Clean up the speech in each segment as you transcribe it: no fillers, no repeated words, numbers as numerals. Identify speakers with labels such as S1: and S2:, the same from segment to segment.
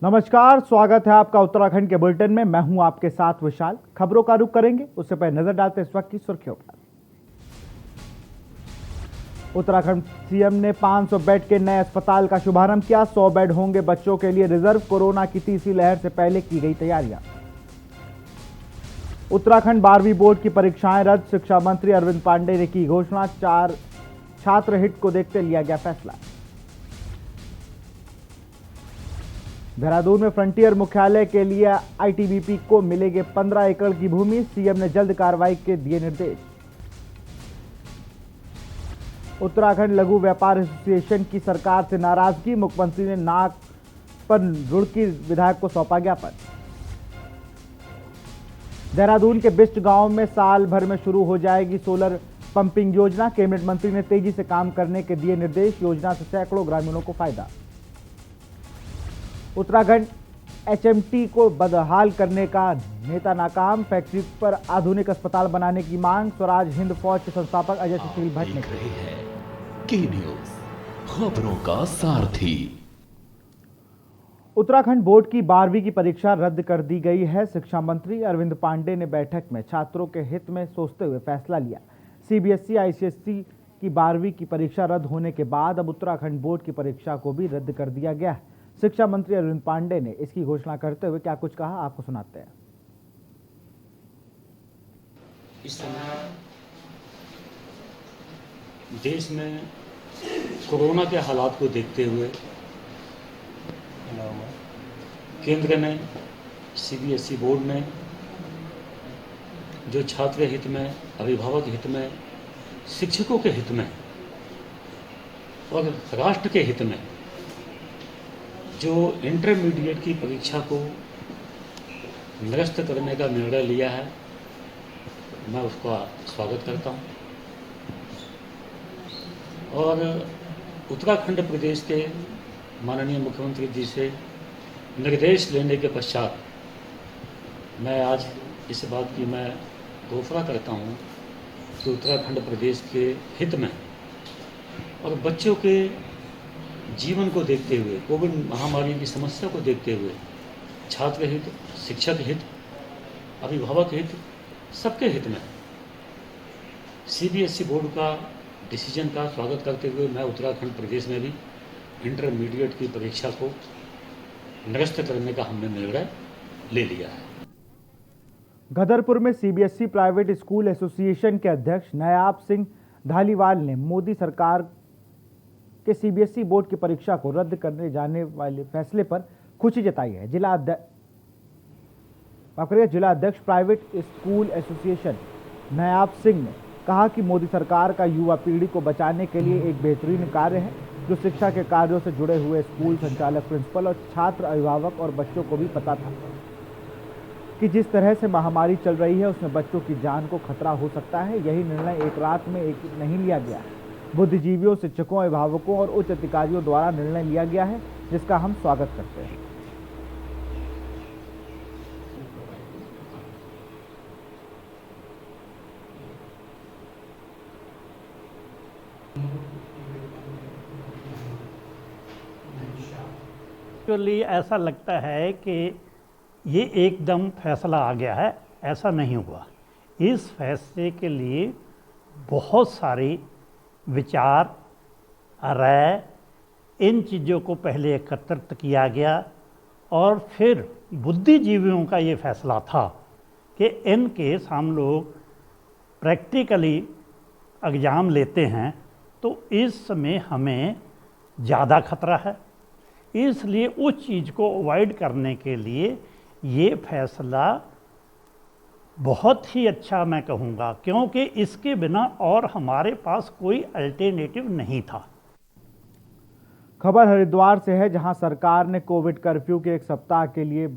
S1: नमस्कार, स्वागत है आपका उत्तराखंड के बुलेटिन में। मैं हूं आपके साथ विशाल। खबरों का रुख करेंगे, उससे पहले नजर डालते हैं इस वक्त की सुर्खियों पर। उत्तराखंड सीएम ने 500 बेड के नए अस्पताल का शुभारंभ किया। 100 बेड होंगे बच्चों के लिए रिजर्व। कोरोना की तीसरी लहर से पहले की गई तैयारियां। उत्तराखंड 12वीं बोर्ड की परीक्षाएं रद्द। शिक्षा मंत्री अरविंद पांडे ने की घोषणा। 4 छात्र हिट को देखते लिया गया फैसला। देहरादून में फ्रंटियर मुख्यालय के लिए आईटीबीपी को मिलेंगे 15 एकड़ की भूमि। सीएम ने जल्द कार्रवाई के दिए निर्देश। उत्तराखंड लघु व्यापार एसोसिएशन की सरकार से नाराजगी। मुख्यमंत्री ने नाक पर रुड़की विधायक को सौंपा ज्ञापन। देहरादून के बिस्ट गांव में साल भर में शुरू हो जाएगी सोलर पंपिंग योजना। कैबिनेट मंत्री ने तेजी से काम करने के दिए निर्देश। योजना से सैकड़ों ग्रामीणों को फायदा। उत्तराखंड एचएमटी को बदहाल करने का नेता नाकाम। फैक्ट्री पर आधुनिक अस्पताल बनाने की मांग। स्वराज हिंद फौज के संस्थापक अजय सुशील भट्ट ने
S2: की न्यूज़, खबरों का सारथी।
S1: उत्तराखंड बोर्ड की 12वीं की परीक्षा रद्द कर दी गई है। शिक्षा मंत्री अरविंद पांडे ने बैठक में छात्रों के हित में सोचते हुए फैसला लिया। सीबीएसई आईसीएसई की 12वीं की परीक्षा रद्द होने के बाद अब उत्तराखंड बोर्ड की परीक्षा को भी रद्द कर दिया गया है। शिक्षा मंत्री अरविंद पांडे ने इसकी घोषणा करते हुए क्या कुछ कहा, आपको सुनाते हैं।
S3: इस समय देश में कोरोना के हालात को देखते हुए केंद्र ने, सीबीएसई बोर्ड ने जो छात्र हित में, अभिभावक हित में, शिक्षकों के हित में और राष्ट्र के हित में जो इंटरमीडिएट की परीक्षा को निरस्त करने का निर्णय लिया है, मैं उसका स्वागत करता हूं। और उत्तराखंड प्रदेश के माननीय मुख्यमंत्री जी से निर्देश लेने के पश्चात मैं आज इस बात की मैं घोषणा करता हूं कि उत्तराखंड प्रदेश के हित में और बच्चों के जीवन को देखते हुए, कोविड महामारी की समस्या को देखते हुए, छात्र हित, शिक्षक हित, अभिभावक हित, सबके हित में सीबीएसई बोर्ड का डिसीजन का स्वागत करते हुए मैं उत्तराखंड प्रदेश में भी इंटरमीडिएट की परीक्षा को निरस्त करने का हमने निर्णय ले लिया है।
S1: गदरपुर में सीबीएसई प्राइवेट स्कूल एसोसिएशन के अध्यक्ष नायाब सिंह धालीवाल ने मोदी सरकार के सीबीएसई बोर्ड की परीक्षा को रद्द करने जाने वाले फैसले पर खुशी जताई है। जिला अध्यक्ष प्राइवेट स्कूल एसोसिएशन नायाब सिंह ने कहा कि मोदी सरकार का युवा पीढ़ी को बचाने के लिए एक बेहतरीन कार्य है, जो शिक्षा के कार्यों से जुड़े हुए स्कूल संचालक, प्रिंसिपल और छात्र, अभिभावक और बच्चों को भी पता था कि जिस तरह से महामारी चल रही है उसमें बच्चों की जान को खतरा हो सकता है। यही निर्णय एक रात में एक नहीं लिया गया है। बुद्धिजीवियों, शिक्षकों, अभिभावकों और उच्च अधिकारियों द्वारा निर्णय लिया गया है, जिसका हम स्वागत करते हैं।
S4: एक्चुअली ऐसा लगता है कि ये एकदम फैसला आ गया है, ऐसा नहीं हुआ। इस फैसले के लिए बहुत सारी विचार, राय, इन चीज़ों को पहले एकत्रित किया गया और फिर बुद्धिजीवियों का ये फैसला था कि इन केस हम लोग प्रैक्टिकली एग्ज़ाम लेते हैं तो इस समय हमें ज़्यादा खतरा है, इसलिए उस चीज़ को अवॉइड करने के लिए ये फैसला बहुत ही अच्छा मैं कहूँगा, क्योंकि इसके बिना और हमारे पास कोई अल्टरनेटिव नहीं था।
S1: खबर हरिद्वार से है, जहां सरकार ने कोविड कर्फ्यू के 1 सप्ताह के लिए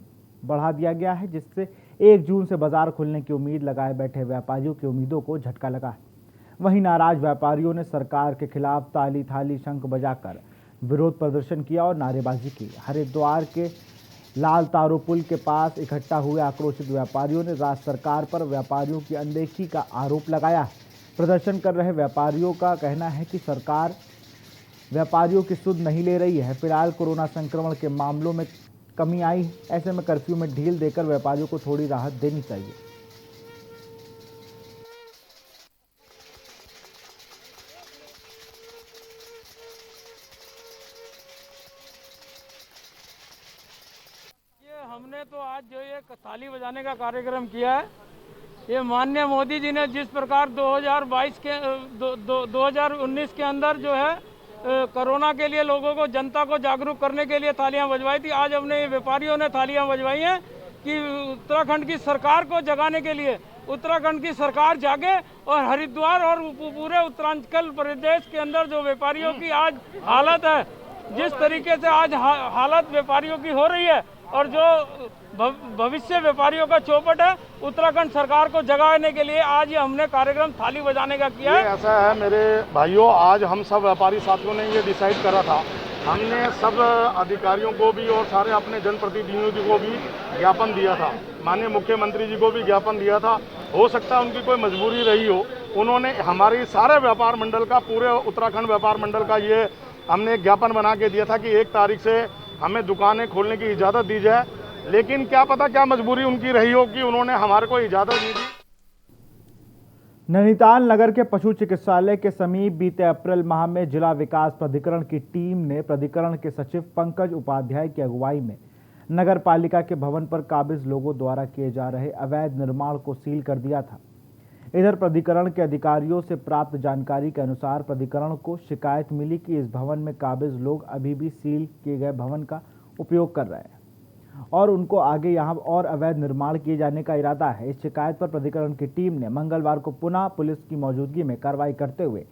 S1: बढ़ा दिया गया है, जिससे 1 जून से बाजार खुलने की उम्मीद लगाए बैठे व्यापारियों की उम्मीदों को झटका लगा है। वहीं नाराज व्यापारियों ने सरकार के खिलाफ ताली थाली शंख बजाकर विरोध प्रदर्शन किया और नारेबाजी की। हरिद्वार के लाल तारो पुल के पास इकट्ठा हुए आक्रोशित व्यापारियों ने राज्य सरकार पर व्यापारियों की अनदेखी का आरोप लगाया। प्रदर्शन कर रहे व्यापारियों का कहना है कि सरकार व्यापारियों की सुध नहीं ले रही है। फिलहाल कोरोना संक्रमण के मामलों में कमी आई। ऐसे में कर्फ्यू में ढील देकर व्यापारियों को थोड़ी राहत देनी चाहिए।
S5: हमने तो आज जो ये थाली बजाने का कार्यक्रम किया है, ये माननीय मोदी जी ने जिस प्रकार 2019 के अंदर जो है कोरोना के लिए लोगों को, जनता को जागरूक करने के लिए थालियां बजवाई थी। आज हमने व्यापारियों ने थालियां बजवाई हैं कि उत्तराखंड की सरकार को जगाने के लिए उत्तराखंड की सरकार जागे और हरिद्वार और पूरे उत्तरांचल प्रदेश के अंदर जो व्यापारियों की आज हालत है, जिस तरीके से आज हालत व्यापारियों की हो रही है और जो भविष्य व्यापारियों का चौपट है, उत्तराखंड सरकार को जगाने के लिए आज ये हमने कार्यक्रम थाली बजाने का किया है।
S6: ऐसा है मेरे भाइयों, आज हम सब व्यापारी साथियों ने ये डिसाइड करा था, हमने सब अधिकारियों को भी और सारे अपने जनप्रतिनिधियों को भी ज्ञापन दिया था, माननीय मुख्यमंत्री जी को भी ज्ञापन दिया था। हो सकता है उनकी कोई मजबूरी रही हो, उन्होंने हमारी सारे व्यापार मंडल का, पूरे उत्तराखंड व्यापार मंडल का ये हमने ज्ञापन बना के दिया था कि 1 तारीख से हमें दुकानें खोलने की इजाज़त दी जाए। लेकिन क्या पता क्या मजबूरी उनकी रही हो कि उन्होंने हमारे को इजाज़त नहीं दी।
S1: नैनीताल नगर के पशु चिकित्सालय के समीप बीते अप्रैल माह में जिला विकास प्राधिकरण की टीम ने प्राधिकरण के सचिव पंकज उपाध्याय की अगुवाई में नगर पालिका के भवन पर काबिज लोगों द्वारा किए जा रहे अवैध निर्माण को सील कर दिया था। इधर प्राधिकरण के अधिकारियों से प्राप्त जानकारी के अनुसार प्राधिकरण को शिकायत मिली कि इस भवन में काबिज लोग अभी भी सील किए गए भवन का उपयोग कर रहे हैं और उनको आगे यहां और अवैध निर्माण किए जाने का इरादा है। इस शिकायत पर प्राधिकरण की टीम ने मंगलवार को पुनः पुलिस की मौजूदगी में कार्रवाई करते हुए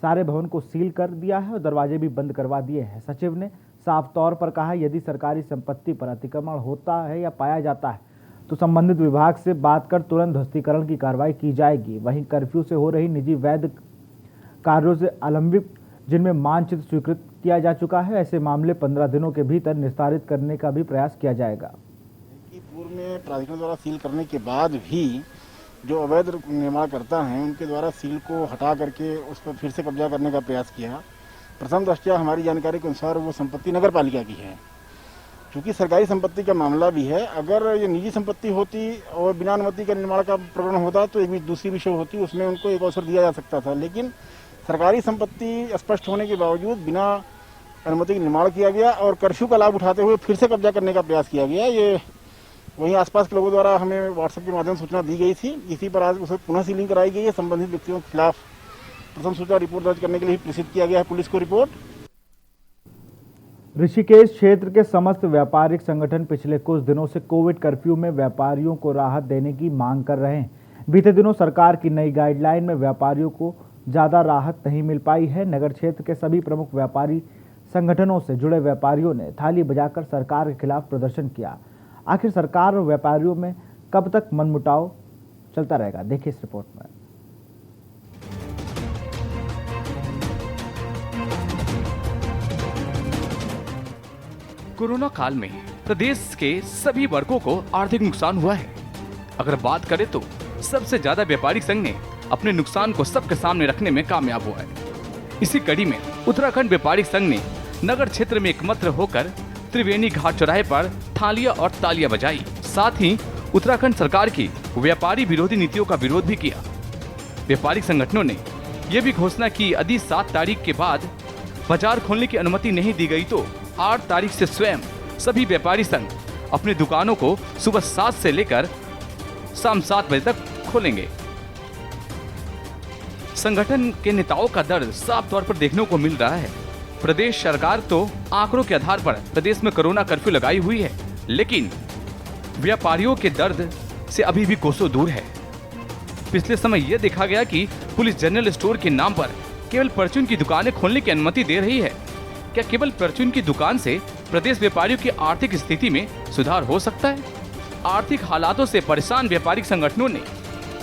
S1: सारे भवन को सील कर दिया है और दरवाजे भी बंद करवा दिए हैं। सचिव ने साफ तौर पर कहा, यदि सरकारी संपत्ति पर अतिक्रमण होता है या पाया जाता है तो संबंधित विभाग से बात कर तुरंत ध्वस्तीकरण की कार्रवाई की जाएगी। वहीं कर्फ्यू से हो रही निजी वैध कार्यों से अलंबित जिनमें मानचित्र स्वीकृत किया जा चुका है, ऐसे मामले 15 दिनों के भीतर निस्तारित करने का भी प्रयास किया जाएगा।
S7: पूर्व में प्राधिकरण द्वारा सील करने के बाद भी जो अवैध निर्माण करता है उनके द्वारा सील को हटा करके उस पर फिर से कब्जा करने का प्रयास किया। प्रथम दृष्टया हमारी जानकारी के अनुसार वो संपत्ति नगर पालिका की है। चूँकि सरकारी संपत्ति का मामला भी है, अगर ये निजी संपत्ति होती और बिना अनुमति का निर्माण का प्रकरण होता तो एक दूसरी विषय होती, उसमें उनको एक अवसर दिया जा सकता था। लेकिन सरकारी संपत्ति स्पष्ट होने के बावजूद बिना अनुमति के निर्माण किया गया और कर्फ्यू का लाभ उठाते हुए फिर से कब्जा करने का प्रयास किया गया। ये वहीं आसपास के लोगों द्वारा हमें व्हाट्सएप के माध्यम से सूचना दी गई थी। इसी पर आज उसे पुनः सीलिंग कराई गई है। संबंधित व्यक्तियों के खिलाफ प्रथम सूचना रिपोर्ट दर्ज करने के लिए प्रेषित किया गया है पुलिस को रिपोर्ट।
S1: ऋषिकेश क्षेत्र के समस्त व्यापारिक संगठन पिछले कुछ दिनों से कोविड कर्फ्यू में व्यापारियों को राहत देने की मांग कर रहे हैं। बीते दिनों सरकार की नई गाइडलाइन में व्यापारियों को ज्यादा राहत नहीं मिल पाई है। नगर क्षेत्र के सभी प्रमुख व्यापारी संगठनों से जुड़े व्यापारियों ने थाली बजाकर सरकार के खिलाफ प्रदर्शन किया। आखिर सरकार और व्यापारियों में कब तक मनमुटाव चलता रहेगा, देखिए इस रिपोर्ट में।
S8: कोरोना काल में प्रदेश के सभी वर्गों को आर्थिक नुकसान हुआ है। अगर बात करें तो सबसे ज्यादा व्यापारी संघ ने अपने नुकसान को सबके सामने रखने में कामयाब हुआ है। इसी कड़ी में उत्तराखंड व्यापारी संघ ने नगर क्षेत्र में एकत्र होकर त्रिवेणी घाट चौराहे पर थालियां और तालियां बजाई। साथ ही उत्तराखंड सरकार की व्यापारी विरोधी नीतियों का विरोध भी किया। व्यापारी संगठनों ने यह भी घोषणा की, यदि 7 तारीख के बाद बाजार खोलने की अनुमति नहीं दी गई तो 8 तारीख से स्वयं सभी व्यापारी संघ अपनी दुकानों को सुबह 7 से लेकर शाम 7 बजे तक खोलेंगे। संगठन के नेताओं का दर्द साफ तौर पर देखने को मिल रहा है। प्रदेश सरकार तो आंकड़ों के आधार पर प्रदेश में कोरोना कर्फ्यू लगाई हुई है, लेकिन व्यापारियों के दर्द से अभी भी कोसों दूर है। पिछले समय यह देखा गया कि पुलिस जनरल स्टोर के नाम पर केवल परचून की दुकानें खोलने की अनुमति दे रही है। क्या केवल परचून की दुकान से प्रदेश व्यापारियों की आर्थिक स्थिति में सुधार हो सकता है? आर्थिक हालातों से परेशान व्यापारिक संगठनों ने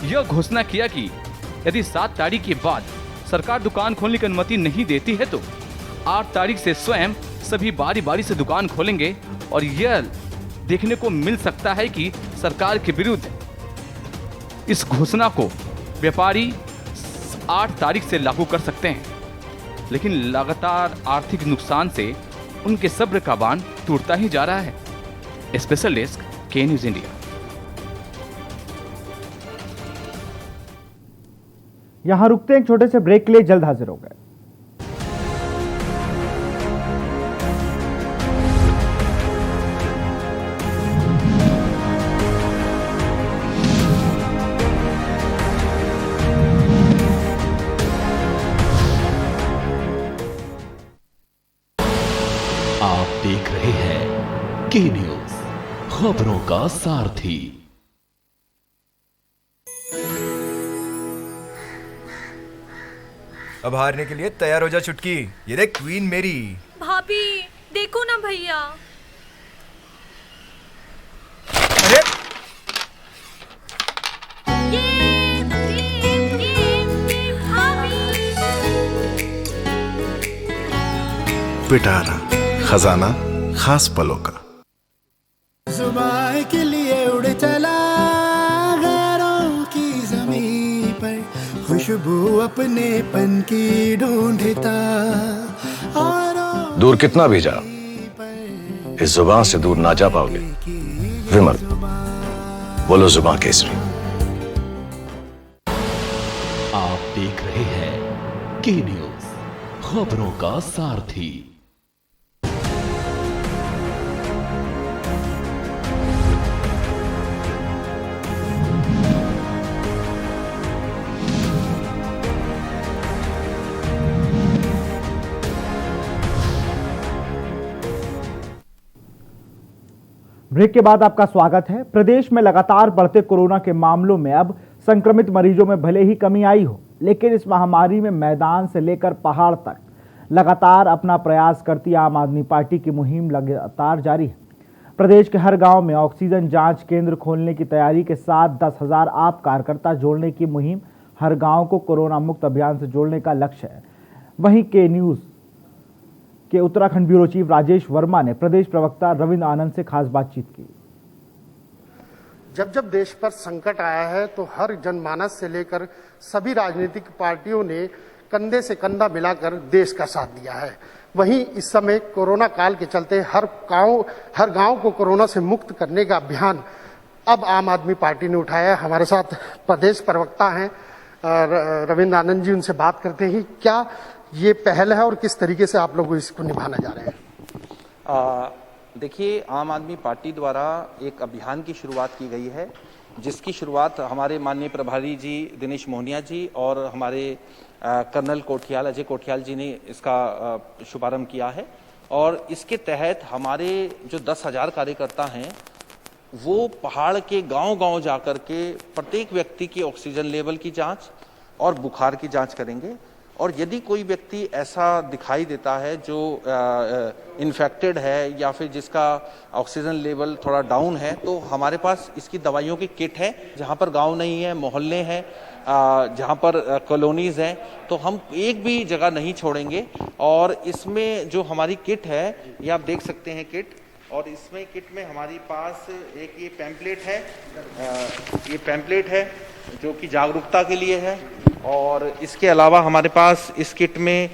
S8: यह घोषणा किया कि यदि 7 तारीख के बाद सरकार दुकान खोलने की अनुमति नहीं देती है तो 8 तारीख से स्वयं सभी बारी बारी से दुकान खोलेंगे और यह देखने को मिल सकता है कि सरकार के विरुद्ध इस घोषणा को व्यापारी 8 तारीख से लागू कर सकते हैं। लेकिन लगातार आर्थिक नुकसान से उनके सब्र का बांध टूटता ही जा रहा है। स्पेशल डेस्क के न्यूज इंडिया।
S1: यहां रुकते हैं एक छोटे से ब्रेक के लिए, जल्द हाजिर हो गए।
S2: आप देख रहे हैं के न्यूज, खबरों का सारथी।
S9: अब हारने के लिए तैयार हो जा चुटकी। ये देख क्वीन मेरी।
S10: भाभी देखो ना भैया।
S9: अरे
S11: पिटारा खजाना खास पलों का।
S12: जुबान के लिए उड़ चला गैरों की जमीन पर, खुशबू अपने पन की ढूंढता।
S11: दूर कितना भी जा, इस जुबान से दूर ना जा पाओगे। विमल, बोलो जुबान केसरी।
S2: आप देख रहे हैं के न्यूज, खबरों का सारथी।
S1: ब्रेक के बाद आपका स्वागत है। प्रदेश में लगातार बढ़ते कोरोना के मामलों में अब संक्रमित मरीजों में भले ही कमी आई हो, लेकिन इस महामारी में मैदान से लेकर पहाड़ तक लगातार अपना प्रयास करती आम आदमी पार्टी की मुहिम लगातार जारी है। प्रदेश के हर गांव में ऑक्सीजन जांच केंद्र खोलने की तैयारी के साथ 10,000 आप कार्यकर्ता जोड़ने की मुहिम, हर गांव को कोरोना मुक्त अभियान से जोड़ने का लक्ष्य है। वहीं के न्यूज के उत्तराखंड ब्यूरो चीफ राजेश वर्मा ने प्रदेश प्रवक्ता रविंद्र आनंद से खास बातचीत की।
S13: जब जब देश पर संकट आया है तो हर जनमानस से लेकर सभी राजनीतिक पार्टियों ने कंधे से कंधा मिलाकर देश का साथ दिया है। वहीं इस समय कोरोना काल के चलते हर गांव को कोरोना से मुक्त करने का अभियान अब आम आदमी पार्टी ने उठाया है। हमारे साथ प्रदेश प्रवक्ता हैं रविंद्र आनंद जी, उनसे बात करते ही क्या ये पहल है और किस तरीके से आप लोग इसको निभाना जा रहे हैं।
S14: देखिए, आम आदमी पार्टी द्वारा एक अभियान की शुरुआत की गई है, जिसकी शुरुआत हमारे माननीय प्रभारी जी दिनेश मोहनिया जी और हमारे कर्नल कोठियाल अजय कोठियाल जी ने इसका शुभारंभ किया है। और इसके तहत हमारे जो 10,000 कार्यकर्ता हैं वो पहाड़ के गांव-गांव जाकर के प्रत्येक व्यक्ति की ऑक्सीजन लेवल की जांच और बुखार की जांच करेंगे। और यदि कोई व्यक्ति ऐसा दिखाई देता है जो इन्फेक्टेड है या फिर जिसका ऑक्सीजन लेवल थोड़ा डाउन है, तो हमारे पास इसकी दवाइयों की किट है। जहां पर गांव नहीं है, मोहल्ले हैं, जहां पर कॉलोनीज हैं, तो हम एक भी जगह नहीं छोड़ेंगे। और इसमें जो हमारी किट है, ये आप देख सकते हैं किट, और इसमें किट में हमारे पास एक ये पैम्पलेट है जो कि जागरूकता के लिए है। और इसके अलावा हमारे पास इस किट में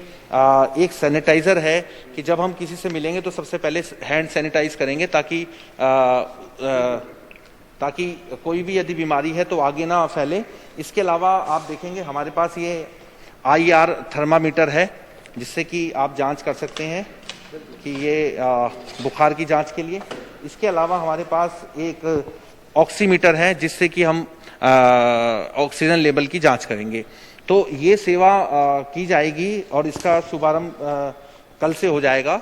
S14: एक सैनिटाइजर है कि जब हम किसी से मिलेंगे तो सबसे पहले हैंड सैनिटाइज करेंगे ताकि कोई भी यदि बीमारी है तो आगे ना फैले। इसके अलावा आप देखेंगे हमारे पास ये IR थर्मामीटर है, जिससे कि आप जांच कर सकते हैं कि ये बुखार की जांच के लिए। इसके अलावा हमारे पास एक ऑक्सीमीटर है, जिससे कि हम ऑक्सीजन लेवल की जांच करेंगे। तो ये सेवा की जाएगी और इसका शुभारंभ कल से हो जाएगा।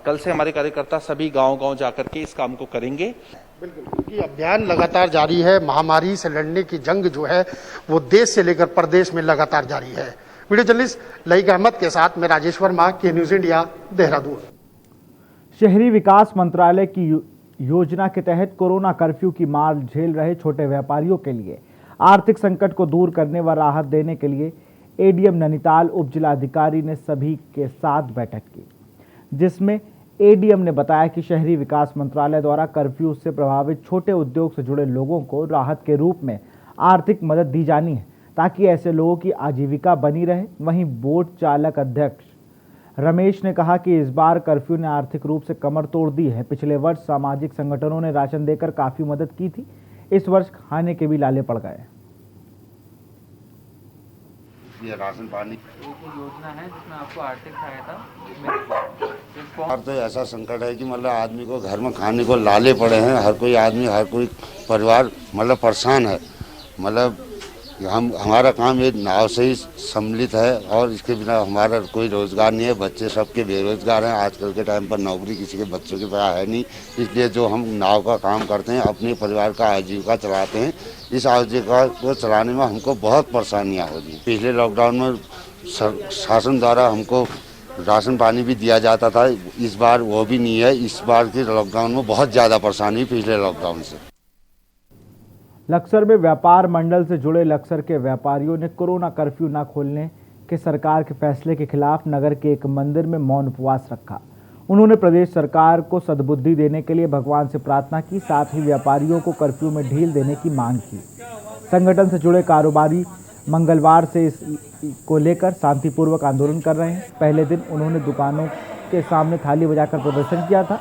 S14: कल से हमारे कार्यकर्ता सभी गांव-गांव जाकर के इस काम को करेंगे।
S13: बिल्कुल, क्योंकि अभियान लगातार जारी है। महामारी से लड़ने की जंग जो है वो देश से लेकर प्रदेश में लगातार जारी है। वीडियो जर्नलिस्ट लईक अहमद के साथ मैं राजेश वर्मा, के न्यूज इंडिया, देहरादून।
S1: शहरी विकास मंत्रालय की योजना के तहत कोरोना कर्फ्यू की मार झेल रहे छोटे व्यापारियों के लिए आर्थिक संकट को दूर करने व राहत देने के लिए एडीएम नैनीताल उप जिलाधिकारी ने सभी के साथ बैठक की, जिसमें एडीएम ने बताया कि शहरी विकास मंत्रालय द्वारा कर्फ्यू से प्रभावित छोटे उद्योग से जुड़े लोगों को राहत के रूप में आर्थिक मदद दी जानी है, ताकि ऐसे लोगों की आजीविका बनी रहे। वहीं बोट चालक अध्यक्ष रमेश ने कहा कि इस बार कर्फ्यू ने आर्थिक रूप से कमर तोड़ दी है। पिछले वर्ष सामाजिक संगठनों ने राशन देकर काफी मदद की थी, इस वर्ष खाने के भी लाले पड़ गए।
S15: ये राशन पानी
S16: योजना है जिसमें आपको आर्थिक सहायता।
S15: अब तो ऐसा संकट है कि मतलब आदमी को घर में खाने को लाले पड़े हैं। हर कोई आदमी, हर कोई परिवार मतलब परेशान है। मतलब हमारा काम ये नाव से ही सम्मिलित है और इसके बिना हमारा कोई रोजगार नहीं है। बच्चे सबके बेरोजगार हैं। आजकल के टाइम पर नौकरी किसी के बच्चों के पास है नहीं, इसलिए जो हम नाव का काम करते हैं अपने परिवार का आजीविका चलाते हैं। इस आजीविका को चलाने में हमको बहुत परेशानियाँ होती हैं। पिछले लॉकडाउन में शासन द्वारा हमको राशन पानी भी दिया जाता था, इस बार वो भी नहीं है। इस बार के लॉकडाउन में बहुत ज़्यादा परेशानी पिछले लॉकडाउन से।
S1: लक्सर में व्यापार मंडल से जुड़े लक्सर के व्यापारियों ने कोरोना कर्फ्यू न खोलने के सरकार के फैसले के खिलाफ नगर के एक मंदिर में मौन उपवास रखा। उन्होंने प्रदेश सरकार को सद्बुद्धि देने के लिए भगवान से प्रार्थना की, साथ ही व्यापारियों को कर्फ्यू में ढील देने की मांग की। संगठन से जुड़े कारोबारी मंगलवार से इस को लेकर शांतिपूर्वक आंदोलन कर रहे हैं। पहले दिन उन्होंने दुकानों के सामने थाली बजाकर प्रदर्शन किया था।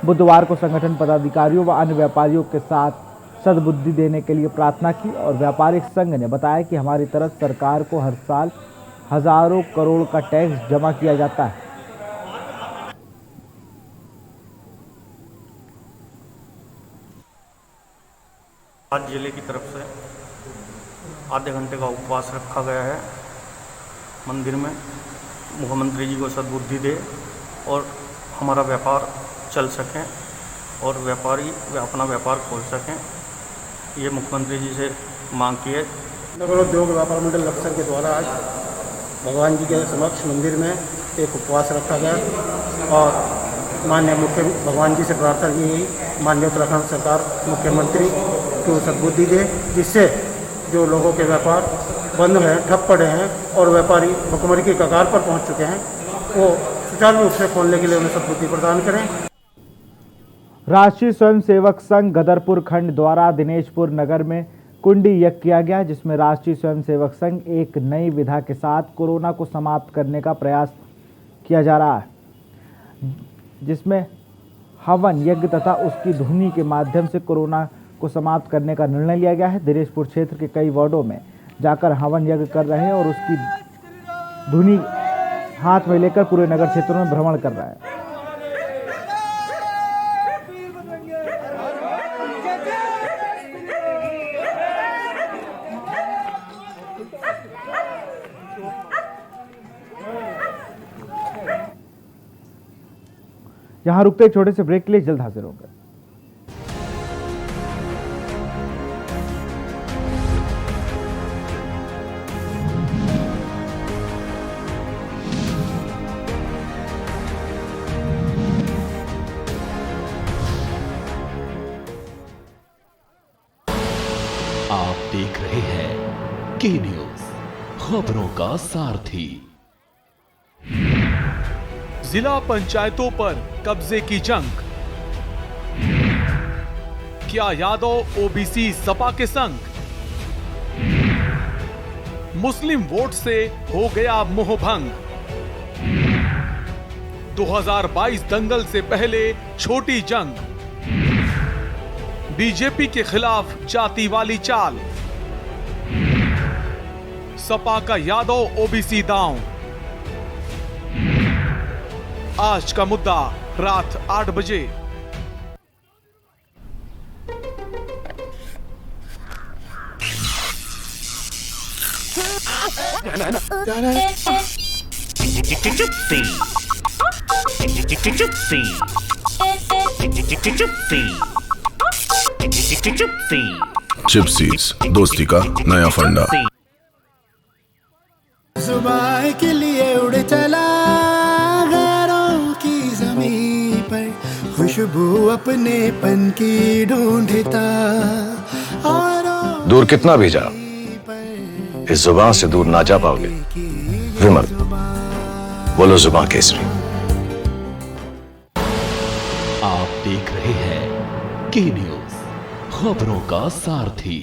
S1: बुधवार को संगठन पदाधिकारियों व अन्य व्यापारियों के साथ सद्बुद्धि देने के लिए प्रार्थना की और व्यापारिक संघ ने बताया कि हमारी तरफ सरकार को हर साल हजारों करोड़ का टैक्स जमा किया जाता है।
S17: आज जिले की तरफ से आधे घंटे का उपवास रखा गया है मंदिर में। मुख्यमंत्री जी को सद्बुद्धि दे और हमारा व्यापार चल सके और व्यापारी अपना व्यापार खोल सकें, ये मुख्यमंत्री जी से मांग की है।
S13: नगर उद्योग व्यापार मंडल लक्सर के द्वारा आज भगवान जी के समक्ष मंदिर में एक उपवास रखा गया और माननीय भगवान जी से प्रार्थना की गई माननीय उत्तराखंड सरकार मुख्यमंत्री को सद्बुद्धि दे, जिससे जो लोगों के व्यापार बंद हैं, ठप पड़े हैं और व्यापारी भुखमरी की कगार पर पहुंच चुके हैं, वो सुचारू रूप से खोलने के लिए उन्हें सद्बुद्धि प्रदान करें।
S1: राष्ट्रीय स्वयंसेवक संघ गदरपुर खंड द्वारा दिनेशपुर नगर में कुंडी यज्ञ किया गया, जिसमें राष्ट्रीय स्वयंसेवक संघ एक नई विधा के साथ कोरोना को समाप्त करने का प्रयास किया जा रहा है, जिसमें हवन यज्ञ तथा उसकी धुनी के माध्यम से कोरोना को समाप्त करने का निर्णय लिया गया है। दिनेशपुर क्षेत्र के कई वार्डों में जाकर हवन यज्ञ कर रहे हैं और उसकी धुनी हाथ में लेकर पूरे नगर क्षेत्रों में भ्रमण कर रहा है। यहाँ रुकते एक छोटे से ब्रेक के लिए, जल्द हाजिर होंगे।
S2: आप देख रहे हैं के न्यूज, खबरों का सारथी।
S18: जिला पंचायतों पर कब्जे की जंग, क्या यादव ओबीसी सपा के संग? मुस्लिम वोट से हो गया मोहभंग। 2022 दंगल से पहले छोटी जंग, बीजेपी के खिलाफ जाति वाली चाल, सपा का यादव ओबीसी दांव। आज का मुद्दा रात 8 बजे।
S11: चिप्सीज, दोस्ती का नया फंडा।
S12: जुबान के लिए उड़ चला गैरों की ज़मीं पर, खुशबू अपने पन की ढूंढता।
S11: दूर कितना भी जाओ, इस जुबान से दूर ना जा पाओगे। विमल, बोलो जुबान केसरी।
S2: आप देख रहे हैं के न्यूज, खबरों का सारथी।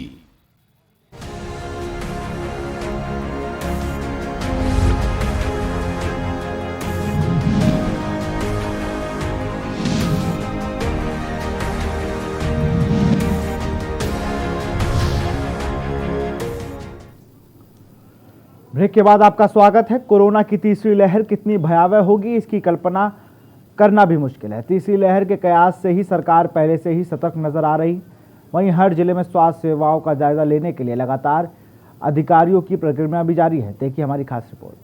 S1: ब्रेक के बाद आपका स्वागत है। कोरोना की तीसरी लहर कितनी भयावह होगी इसकी कल्पना करना भी मुश्किल है। तीसरी लहर के कयास से ही सरकार पहले से ही सतर्क नजर आ रही। वहीं हर जिले में स्वास्थ्य सेवाओं का जायजा लेने के लिए लगातार अधिकारियों की प्रक्रिया भी जारी है। देखिए हमारी खास रिपोर्ट।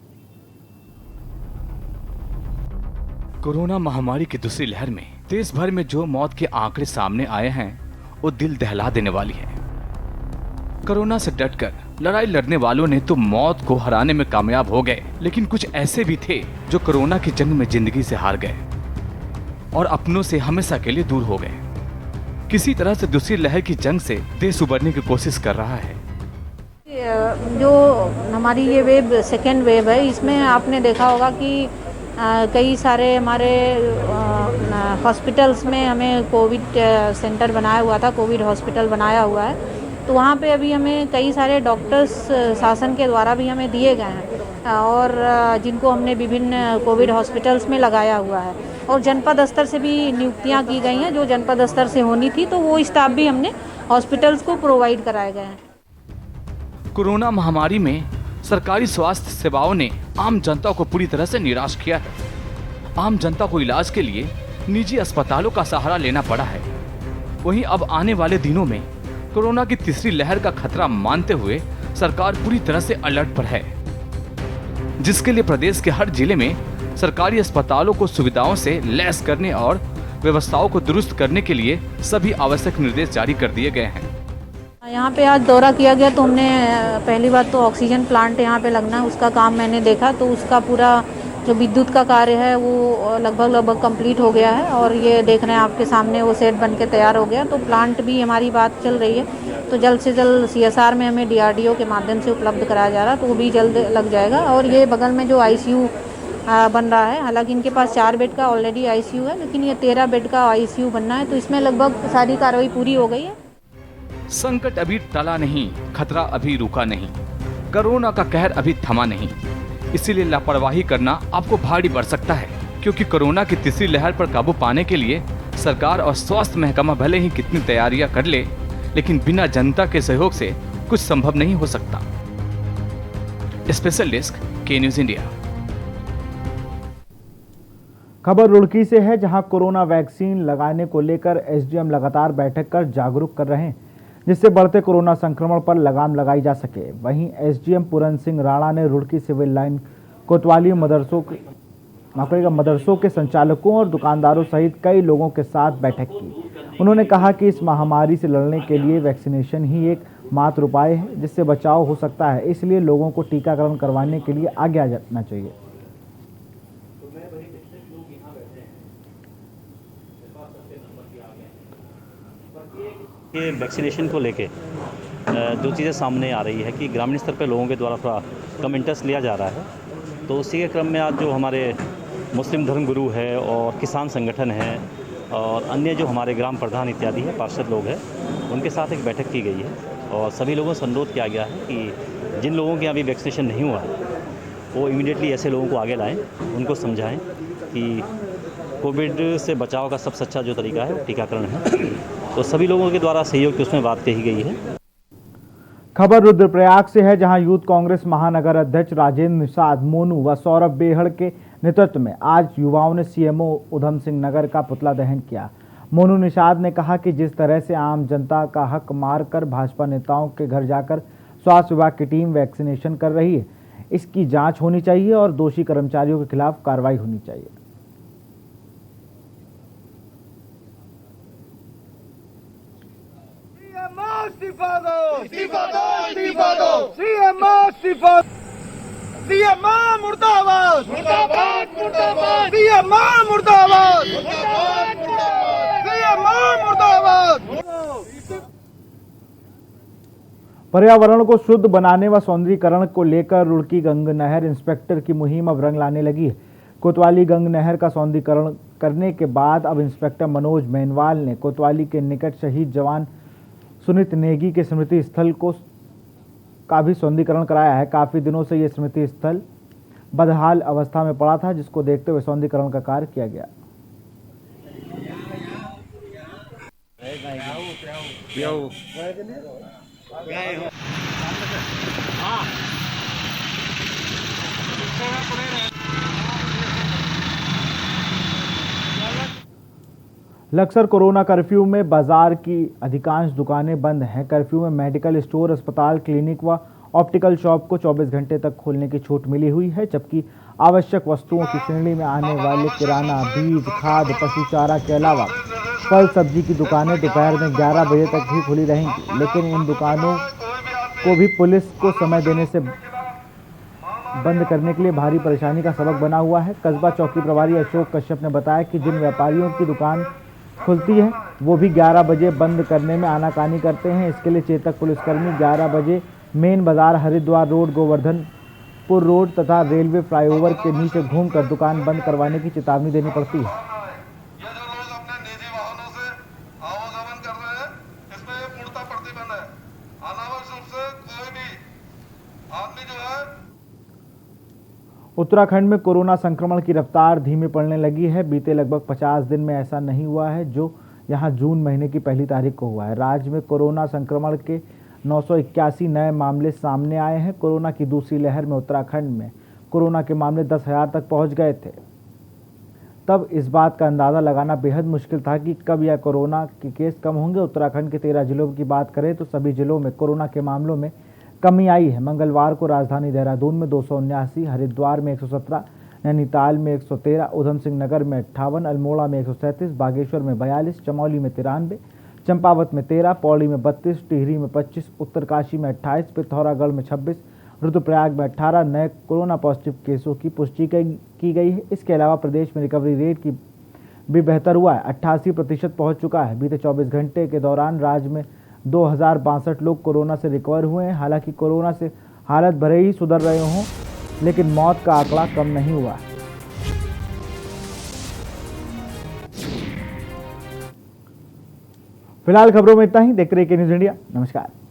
S8: कोरोना महामारी की दूसरी लहर में देश भर में जो मौत के आंकड़े सामने आए हैं वो दिल दहला देने वाली है। कोरोना से डटकर लड़ाई लड़ने वालों ने तो मौत को हराने में कामयाब हो गए, लेकिन कुछ ऐसे भी थे जो कोरोना की जंग में जिंदगी से हार गए और अपनों से हमेशा के लिए दूर हो गए। किसी तरह से दूसरी लहर की जंग से देश उबरने की कोशिश कर रहा है।
S19: जो हमारी ये वेव सेकेंड वेव है, इसमें आपने देखा होगा कि कई सारे हमारे हॉस्पिटल्स में हमें कोविड सेंटर बनाया हुआ था, कोविड हॉस्पिटल बनाया हुआ है। तो वहाँ पे अभी हमें कई सारे डॉक्टर्स शासन के द्वारा भी हमें दिए गए हैं और जिनको हमने विभिन्न कोविड हॉस्पिटल्स में लगाया हुआ है और जनपद स्तर से भी नियुक्तियाँ की गई हैं। जो जनपद स्तर से होनी थी तो वो स्टाफ भी हमने हॉस्पिटल्स को प्रोवाइड कराए गए हैं।
S8: कोरोना महामारी में सरकारी स्वास्थ्य सेवाओं ने आम जनता को पूरी तरह से निराश किया है। आम जनता को इलाज के लिए निजी अस्पतालों का सहारा लेना पड़ा है। वहीं अब आने वाले दिनों में कोरोना की तीसरी लहर का खतरा मानते हुए सरकार पूरी तरह से अलर्ट पर है, जिसके लिए प्रदेश के हर जिले में सरकारी अस्पतालों को सुविधाओं से लैस करने और व्यवस्थाओं को दुरुस्त करने के लिए सभी आवश्यक निर्देश जारी कर दिए गए हैं।
S19: यहाँ पे आज दौरा किया गया तो हमने पहली बात तो ऑक्सीजन प्लांट यहाँ पे लगना है, उसका काम मैंने देखा तो उसका पूरा जो विद्युत का कार्य है वो लगभग कंप्लीट हो गया है और ये देख रहे हैं आपके सामने वो सेट बन के तैयार हो गया। तो प्लांट भी हमारी बात चल रही है तो जल्द से जल्द CSR में हमें DRDO के माध्यम से उपलब्ध कराया जा रहा है तो वो भी जल्द लग जाएगा। और ये बगल में जो ICU बन रहा है, हालांकि इनके पास 4 बेड का ऑलरेडी ICU है, लेकिन ये 13 बेड का ICU बनना है तो इसमें लगभग सारी कार्रवाई पूरी हो गई है।
S8: संकट अभी टला नहीं, खतरा अभी रुका नहीं, कोरोना का कहर अभी थमा नहीं। इसीलिए लापरवाही करना आपको भारी पड़ सकता है, क्योंकि कोरोना की तीसरी लहर पर काबू पाने के लिए सरकार और स्वास्थ्य महकमा भले ही कितनी तैयारियां कर ले, लेकिन बिना जनता के सहयोग से कुछ संभव नहीं हो सकता। स्पेशल डेस्क के न्यूज इंडिया।
S1: खबर रुड़की से है, जहां कोरोना वैक्सीन लगाने को लेकर SDM लगातार बैठक कर जागरूक कर रहे हैं, जिससे बढ़ते कोरोना संक्रमण पर लगाम लगाई जा सके। वहीं SDM पूरन सिंह राणा ने रुड़की सिविल लाइन कोतवाली मदरसों के संचालकों और दुकानदारों सहित कई लोगों के साथ बैठक की। उन्होंने कहा कि इस महामारी से लड़ने के लिए वैक्सीनेशन ही एक मात्र उपाय है जिससे बचाव हो सकता है, इसलिए लोगों को टीकाकरण करवाने के लिए आगे आ जाना चाहिए।
S20: ये वैक्सीनेशन को लेके जो चीज़ें सामने आ रही है कि ग्रामीण स्तर पर लोगों के द्वारा थोड़ा कम इंटरेस्ट लिया जा रहा है, तो उसी के क्रम में आज जो हमारे मुस्लिम धर्मगुरु है और किसान संगठन है और अन्य जो हमारे ग्राम प्रधान इत्यादि है, पार्षद लोग हैं, उनके साथ एक बैठक की गई है और सभी लोगों से अनुरोध किया गया है कि जिन लोगों के अभी वैक्सीनेशन नहीं हुआ है वो इमीडिएटली ऐसे लोगों को आगे लाएँ, उनको समझाएँ कि कोविड से बचाव का सबसे अच्छा जो तरीका है वो टीकाकरण है। तो सभी लोगों के द्वारा सहयोग की उसमें बात कही गई है।
S1: खबर रुद्रप्रयाग से है, जहां यूथ कांग्रेस महानगर अध्यक्ष राजेंद्र निषाद मोनू व सौरभ बेहड़ के नेतृत्व में आज युवाओं ने CMO उधम सिंह नगर का पुतला दहन किया। मोनू निषाद ने कहा कि जिस तरह से आम जनता का हक मारकर भाजपा नेताओं के घर जाकर स्वास्थ्य विभाग की टीम वैक्सीनेशन कर रही है, इसकी जांच होनी चाहिए और दोषी कर्मचारियों के खिलाफ कार्रवाई होनी चाहिए।
S12: मुर्दाबाद मुर्दाबाद मुर्दाबाद मुर्दाबाद मुर्दाबाद।
S1: पर्यावरण को शुद्ध बनाने व सौंदर्यीकरण को लेकर रुड़की गंग नहर इंस्पेक्टर की मुहिम अब रंग लाने लगी है। कोतवाली गंग नहर का सौंदर्यीकरण करने के बाद अब इंस्पेक्टर मनोज मेनवाल ने कोतवाली के निकट शहीद जवान सुनीत नेगी के स्मृति स्थल का भी सौंदर्यीकरण कराया है। काफी दिनों से यह स्मृति स्थल बदहाल अवस्था में पड़ा था, जिसको देखते हुए सौंदर्यीकरण का कार्य किया गया। लक्सर कोरोना कर्फ्यू में बाजार की अधिकांश दुकानें बंद हैं। कर्फ्यू में मेडिकल स्टोर, अस्पताल, क्लिनिक व ऑप्टिकल शॉप को 24 घंटे तक खोलने की छूट मिली हुई है, जबकि आवश्यक वस्तुओं की श्रेणी में आने वाले किराना, बीज, खाद, पशु चारा के अलावा फल सब्जी की दुकानें दोपहर में 11 बजे तक ही खुली रहेंगी। लेकिन इन दुकानों को भी पुलिस को समय देने से बंद करने के लिए भारी परेशानी का सबक बना हुआ है। कस्बा चौकी प्रभारी अशोक कश्यप ने बताया कि जिन व्यापारियों की दुकान खुलती है वो भी 11 बजे बंद करने में आनाकानी करते हैं। इसके लिए चेतक पुलिसकर्मी 11 बजे मेन बाजार, हरिद्वार रोड, गोवर्धनपुर रोड तथा रेलवे फ्लाईओवर के नीचे घूमकर दुकान बंद करवाने की चेतावनी देनी पड़ती है। उत्तराखंड में कोरोना संक्रमण की रफ्तार धीमी पड़ने लगी है। बीते लगभग 50 दिन में ऐसा नहीं हुआ है जो यहां जून महीने की पहली तारीख को हुआ है। राज्य में कोरोना संक्रमण के 981 नए मामले सामने आए हैं। कोरोना की दूसरी लहर में उत्तराखंड में कोरोना के मामले 10,000 तक पहुंच गए थे। तब इस बात का अंदाज़ा लगाना बेहद मुश्किल था कि कब यह कोरोना के केस कम होंगे। उत्तराखंड के 13 जिलों की बात करें तो सभी जिलों में कोरोना के मामलों में कमी आई है। मंगलवार को राजधानी देहरादून में 279, हरिद्वार में 117, नैनीताल में 113, उधम सिंह नगर में 58, अल्मोड़ा में 137, बागेश्वर में 42, चमौली में 93, चंपावत में 13, पौड़ी में 32, टिहरी में 25, उत्तरकाशी में 28, पिथौरागढ़ में 26, रुद्रप्रयाग में 18 नए कोरोना पॉजिटिव केसों की पुष्टि की गई है। इसके अलावा प्रदेश में रिकवरी रेट की भी बेहतर हुआ है, 88% पहुँच चुका है। बीते 24 घंटे के दौरान राज्य में 2062 लोग कोरोना से रिकवर हुए हैं। हालांकि कोरोना से हालत भले ही सुधर रहे हों, लेकिन मौत का आंकड़ा कम नहीं हुआ है। फिलहाल खबरों में इतना ही। देखते रहिए के न्यूज़ इंडिया। नमस्कार।